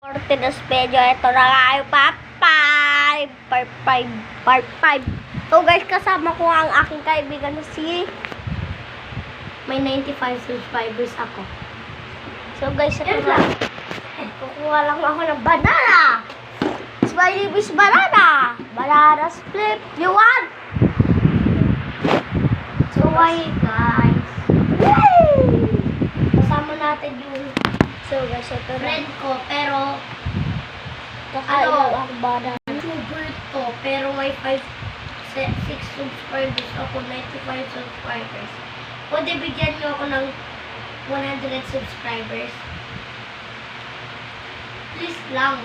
For today's video, ito na nga yung part 5. So guys, kasama ko ang aking kaibigan na si may 95 subscribers ako. So guys, ito na. Kukuha lang ako ng banana. Smiley Beast banana. Banana split. You want? So guys. Yay! Kasama natin yung guys, ito na. Friend ko, pero Kakailan ang banana. YouTuber to, pero may 6 subscribers ako, 95 subscribers. Pwede bigyan niyo ako ng 100 subscribers. Please lang.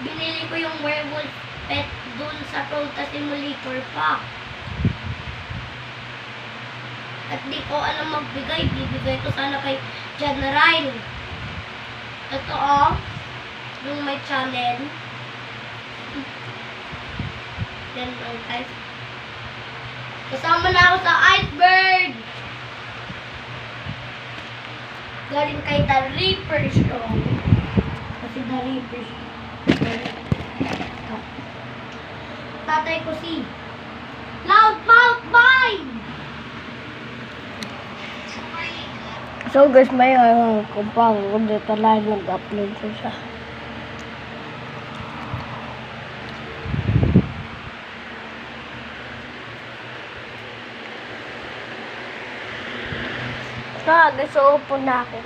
Binili ko yung werewolf pet dun sa Prota Simulator pa. At di ko alam magbigay. Bibigay ko sana kay General. Ito yung may channel. Then, guys. Kasama na ako sa Iceberg. Galing kay The Reaper Show. Kasi The Reaper Show. Tatay ko si Loudmouth Mine. So guys, may kumpang dito live nag-upload ko siya. Guys, so upo na ako.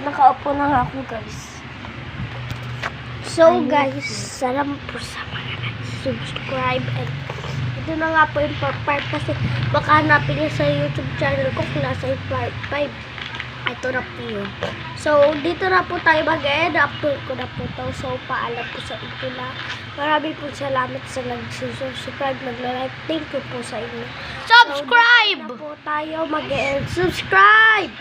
Nakaupo na nga ako guys. So guys, salamat po sa mga subscribe and ito na nga po yung part kasi baka hanapin niyo sa YouTube channel ko kung nasa yung part 5. Ito na po yun. So, dito na po tayo mag-end. Upload ko na po ito. So, paalam po sa inyo na. Maraming po salamat sa nag-subscribe, nag-like. Thank you po sa inyo. Subscribe! So, dito na po tayo mag-end. Subscribe!